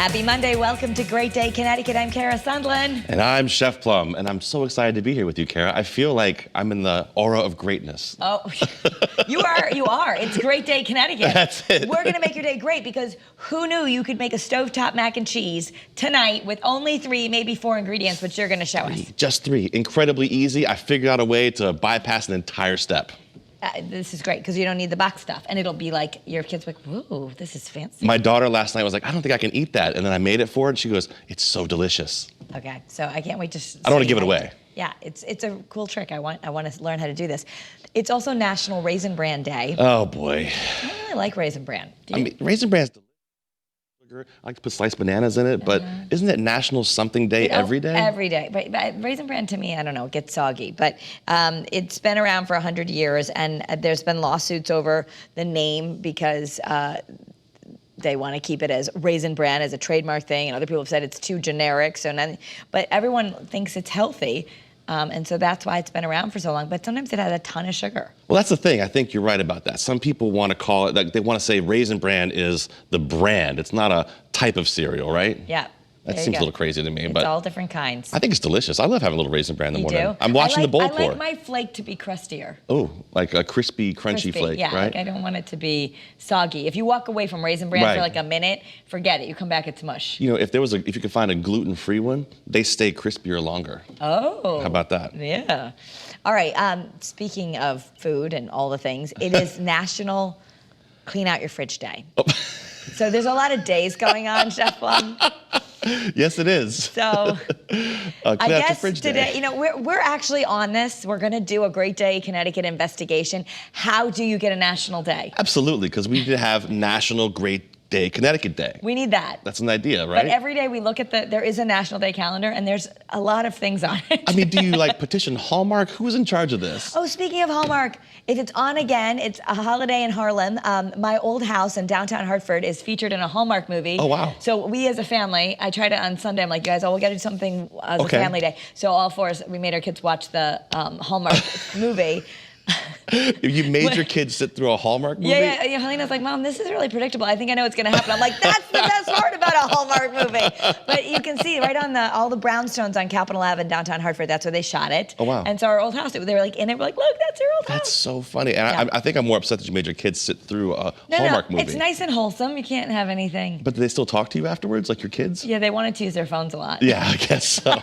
Happy Monday. Welcome to Great Day, Connecticut. I'm Kara Sundlin. And I'm Chef Plum, and I'm so excited to be here with you, Kara. I feel like I'm in the aura of greatness. Oh, you are. It's Great Day, Connecticut. That's it. We're going to make your day great because who knew you could make a stovetop mac and cheese tonight with only 3, maybe 4 ingredients, which you're going to show us. Just 3. Incredibly easy. I figured out a way to bypass an entire step. This is great because you don't need the box stuff. And it'll be like, your kid's like, whoa, this is fancy. My daughter last night was like, I don't think I can eat that. And then I made it for her, and she goes, it's so delicious. Okay, so I can't wait to I don't want to give it away. Yeah, it's a cool trick. I want to learn how to do this. It's also National Raisin Bran Day. Oh, boy. I don't really like Raisin Bran. Do you? I mean, Raisin Bran's delicious. I like to put sliced bananas in it, but isn't it National Something Day every day? Every day. But Raisin Bran, to me, I don't know, it gets soggy. But it's been around for 100 years, and there's been lawsuits over the name because they want to keep it as Raisin Bran as a trademark thing, and other people have said it's too generic. But everyone thinks it's healthy. And so that's why it's been around for so long. But sometimes it has a ton of sugar. Well, that's the thing. I think you're right about that. Some people want to call it, like, they want to say Raisin Bran is the brand. It's not a type of cereal, right? Yeah. That seems a little crazy to me, it's but all different kinds. I think it's delicious. I love having a little Raisin Bran in the morning. You do? I'm watching the bowl pour. I like my flake to be crustier. Oh, like a crispy, crunchy flake, yeah, right? Like I don't want it to be soggy. If you walk away from Raisin Bran for like a minute, forget it. You come back, it's mush. You know, if you could find a gluten-free one, they stay crispier longer. Oh. How about that? Yeah. All right. Speaking of food and all the things, it is National Clean Out Your Fridge Day. Oh. So there's a lot of days going on, Chef Plum. Yes, it is. So I guess today, you know, we're actually on this. We're going to do a Great Day Connecticut investigation. How do you get a national day? Absolutely, because we need to have National Great Day Connecticut Day. We need that. That's an idea, right? But every day we look at there is a National Day calendar, and there's a lot of things on it. I mean, do you petition Hallmark? Who's in charge of this? Oh, speaking of Hallmark, if it's on again, it's a holiday in Harlem. My old house in downtown Hartford is featured in a Hallmark movie. Oh, wow. So we as a family, I tried it on Sunday. I'm like, you guys, we got to do something as a family day. So all 4 of us, we made our kids watch the Hallmark movie. You made your kids sit through a Hallmark movie? Yeah. Helena's like, Mom, this is really predictable. I think I know what's going to happen. I'm like, that's the best part about a Hallmark movie. But you can see right on all the brownstones on Capitol Ave in downtown Hartford, that's where they shot it. Oh, wow. And so our old house, they were like in it, we're like, look, that's your old house. That's so funny. And I think I'm more upset that you made your kids sit through a Hallmark movie. It's nice and wholesome. You can't have anything. But do they still talk to you afterwards, like your kids? Yeah, they wanted to use their phones a lot. Yeah, I guess so.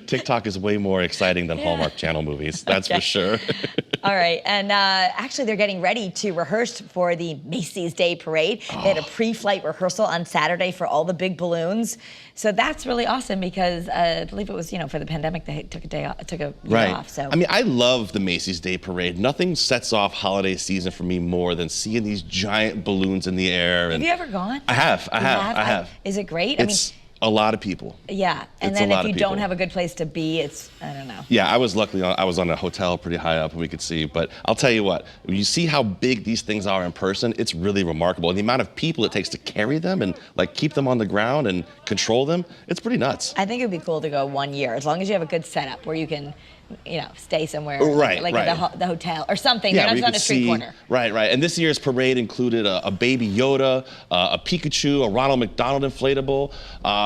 TikTok is way more exciting than Hallmark Channel movies, that's for sure. All right, and actually they're getting ready to rehearse for the Macys Day Parade. They had a pre-flight rehearsal on Saturday for all the big balloons. So that's really awesome because I believe it was, for the pandemic, they took a year off. So I mean, I love the Macys Day Parade. Nothing sets off holiday season for me more than seeing these giant balloons in the air. Have you ever gone? I have. Is it great? It's a lot of people. Yeah, and then if you don't have a good place to be, I don't know. Yeah, I was on a hotel pretty high up and we could see, but I'll tell you what, when you see how big these things are in person, it's really remarkable. And the amount of people it takes to carry them and keep them on the ground and control them, it's pretty nuts. I think it'd be cool to go 1 year, as long as you have a good setup where you can stay somewhere, at the hotel or something. Yeah, They're not on a street corner. Right. And this year's parade included a baby Yoda, a Pikachu, a Ronald McDonald inflatable.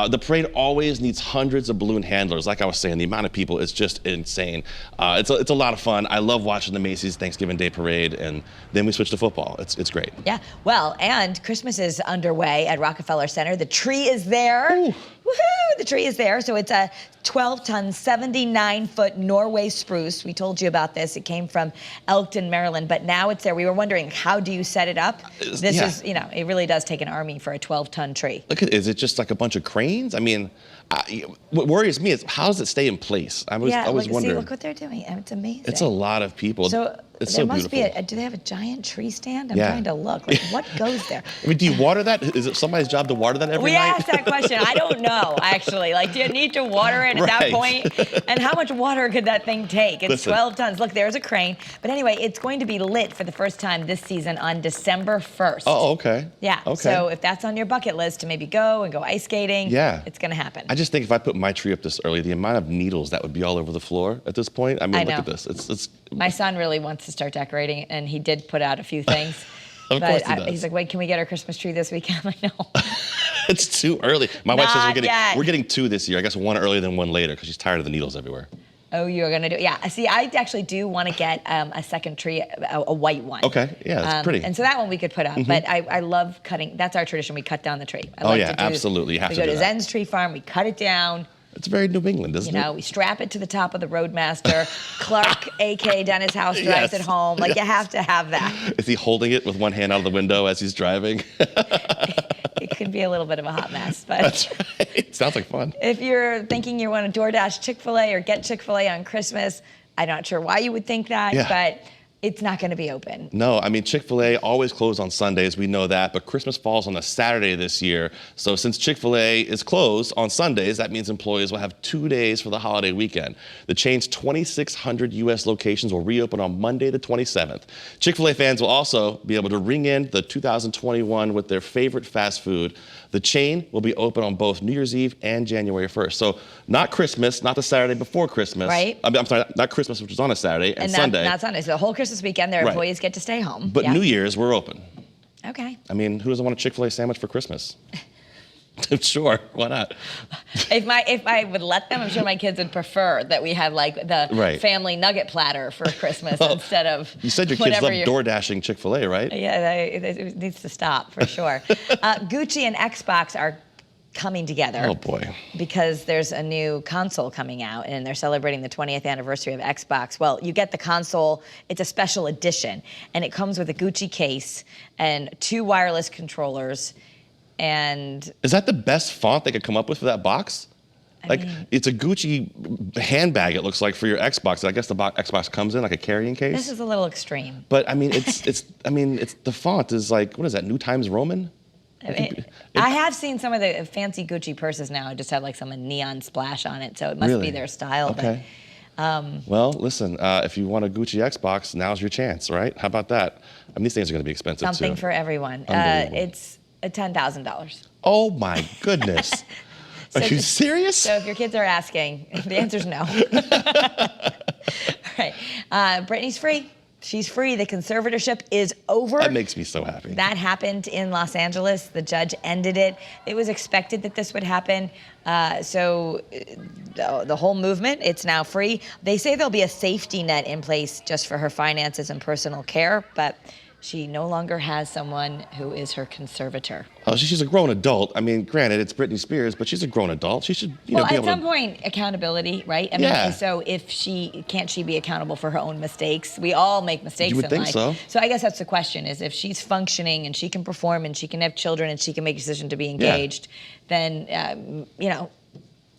The parade always needs hundreds of balloon handlers. Like I was saying, the amount of people is just insane. It's a lot of fun. I love watching the Macy's Thanksgiving Day Parade, and then we switch to football. It's great. Yeah, well, and Christmas is underway at Rockefeller Center. The tree is there. Ooh. Woohoo! The tree is there. So it's a 12-ton, 79-foot Norway spruce. We told you about this. It came from Elkton, Maryland, but now it's there. We were wondering, how do you set it up? This is, it really does take an army for a 12-ton tree. Is it just like a bunch of cranes? I mean, what worries me is how does it stay in place? I was wondering. See, look what they're doing. It's amazing. It's a lot of people. So it's there so must beautiful. do they have a giant tree stand? I'm trying to look. What goes there? I mean, do you water that? Is it somebody's job to water that every night? We asked that question. I don't know, actually. Do you need to water it at that point? And how much water could that thing take? It's 12 tons. Look, there's a crane. But anyway, it's going to be lit for the first time this season on December 1st. Oh, okay. Yeah. Okay. So if that's on your bucket list to maybe go ice skating, it's going to happen. I just think if I put my tree up this early, the amount of needles that would be all over the floor at this point. I mean, look at this. It's My son really wants to start decorating, and he did put out a few things. Of course he does. He's like, wait, can we get our Christmas tree this weekend? I know. It's too early. My wife says yet. we're getting 2 this year. I guess 1 earlier than 1 later because she's tired of the needles everywhere. Oh, you're gonna do it. Yeah. See, I actually do want to get a second tree, a white one. Okay. Yeah, that's pretty. And so that one we could put up. But I love cutting. That's our tradition. We cut down the tree. Absolutely. You have to do that. We go to Zen's Tree Farm. We cut it down. It's very New England, isn't it? We strap it to the top of the Roadmaster. Clark, A.K. Dennis House, drives it home. Like, you have to have that. Is he holding it with one hand out of the window as he's driving? It could be a little bit of a hot mess, but That's right. Sounds like fun. if you're thinking you want to DoorDash Chick-fil-A or get Chick-fil-A on Christmas, I'm not sure why you would think that, but it's not going to be open. No, I mean, Chick-fil-A always closed on Sundays. We know that, but Christmas falls on a Saturday this year. So since Chick-fil-A is closed on Sundays, that means employees will have 2 days for the holiday weekend. The chain's 2,600 U.S. locations will reopen on Monday the 27th. Chick-fil-A fans will also be able to ring in the 2021 with their favorite fast food. The chain will be open on both New Year's Eve and January 1st. So not Christmas, not the Saturday before Christmas. Right. I'm sorry, not Christmas, which is on a Saturday, and Sunday. Not Sunday. So the whole Christmas weekend, their employees get to stay home. But New Year's, we're open. Okay. I mean, who doesn't want a Chick-fil-A sandwich for Christmas? Sure, why not? If I would let them, I'm sure my kids would prefer that we have like the family nugget platter for Christmas instead of. You said your kids love DoorDashing Chick-fil-A, right? Yeah, it needs to stop for sure. Gucci and Xbox are coming together. Oh boy. Because there's a new console coming out and they're celebrating the 20th anniversary of Xbox. Well, you get the console, it's a special edition, and it comes with a Gucci case and 2 wireless controllers. And is that the best font they could come up with for that box? It's a Gucci handbag, it looks like, for your Xbox. I guess the Xbox comes in like a carrying case. This is a little extreme. But I mean, it's the font is like, what is that, New Times Roman? I have seen some of the fancy Gucci purses now. Just have like some neon splash on it, so it must be their style. Okay. Well, listen, if you want a Gucci Xbox, now's your chance, right? How about that? I mean, these things are going to be expensive Something too. for everyone. It's $10,000. Oh my goodness. Are you serious? So if your kids are asking, the answer's no. All right. Britney's free. She's free. The conservatorship is over. That makes me so happy. That happened in Los Angeles. The judge ended it. It was expected that this would happen. So the whole movement, it's now free. They say there'll be a safety net in place just for her finances and personal care, but she no longer has someone who is her conservator. Oh, she's a grown adult. I mean, granted, it's Britney Spears, but she's a grown adult. She should, be able to... Well, at some point, accountability, right? I mean, so if can't she be accountable for her own mistakes? We all make mistakes in life. You would think so. So I guess that's the question, is if she's functioning and she can perform and she can have children and she can make a decision to be engaged, then,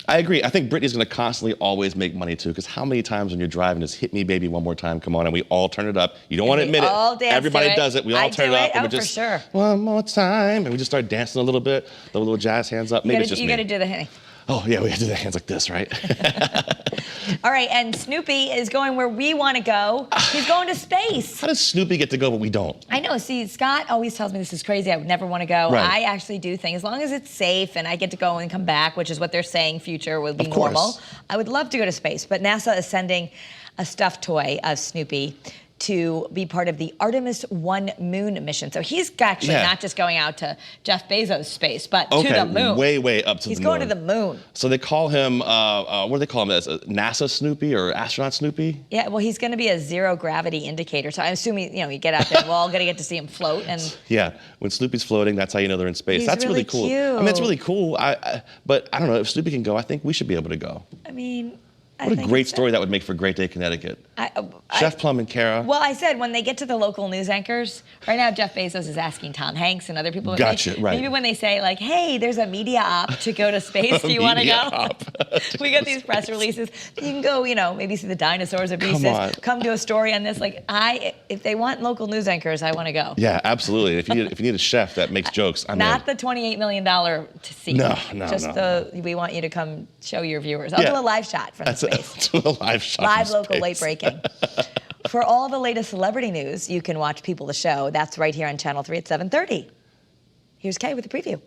I agree. I think Britney's going to constantly always make money too, because how many times when you're driving is "Hit Me Baby One More Time, Come On," and we all turn it up. You don't want to admit it. Everybody does it. We all turn it up. And we just, for sure. One more time, and we just start dancing a little bit. The little jazz hands up. Maybe it's just me. You got to do the hands. Oh yeah, we got to do the hands like this, right? All right, and Snoopy is going where we want to go. He's going to space. How does Snoopy get to go, but we don't? I know. See, Scott always tells me this is crazy. I would never want to go. Right. I actually do things as long as it's safe and I get to go and come back, which is what they're saying future will be normal. I would love to go to space, but NASA is sending a stuffed toy of Snoopy to be part of the Artemis 1 moon mission. So he's actually not just going out to Jeff Bezos' space, but to the moon. Way up to the moon. He's going to the moon. So they call him, what do they call him? As NASA Snoopy or astronaut Snoopy? Yeah, well, he's going to be a zero gravity indicator. So I'm assuming, you get out there, we're all going to get to see him float. And yeah, when Snoopy's floating, that's how you know they're in space. That's really cool. Cute. I mean, it's really cool. But I don't know, if Snoopy can go, I think we should be able to go. I mean... What a great story that would make for Great Day Connecticut. Chef Plum and Kara. Well, I said when they get to the local news anchors, right now Jeff Bezos is asking Tom Hanks and other people. Gotcha, right. Maybe when they say like, hey, there's a media op to go to space, do you want to go? We got these press releases. You can go, maybe see the dinosaurs or beasts. Come to a story on this. Like, if they want local news anchors, I want to go. Yeah, absolutely. If you need a chef that makes jokes, I'm Not the $28 million to see. No. We want you to come show your viewers. I'll do a live shot from space. Live local late breaking. For all the latest celebrity news, you can watch People the Show. That's right here on Channel 3 at 7:30. Here's Kay with the preview.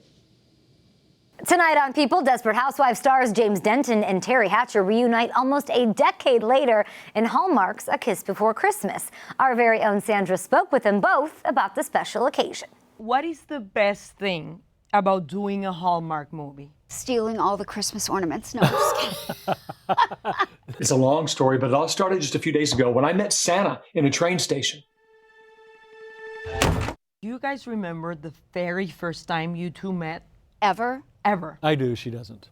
Tonight on People, Desperate Housewives stars James Denton and Terry Hatcher reunite almost a decade later in Hallmark's A Kiss Before Christmas. Our very own Sandra spoke with them both about the special occasion. What is the best thing about doing a Hallmark movie? Stealing all the Christmas ornaments. No, I'm just kidding. It's a long story, but it all started just a few days ago when I met Santa in a train station. Do you guys remember the very first time you two met? Ever? Ever. I do, she doesn't.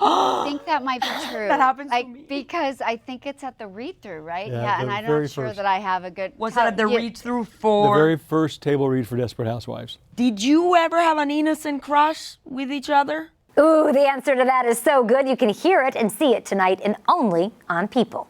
I think that might be true. That happens to me. Because I think it's at the read-through, right? Yeah, and the I'm very not sure first. that I have a good... Was that at the Yeah. read-through The for... very first table read for Desperate Housewives. Did you ever have an innocent crush with each other? Ooh, the answer to that is so good you can hear it and see it tonight and only on People.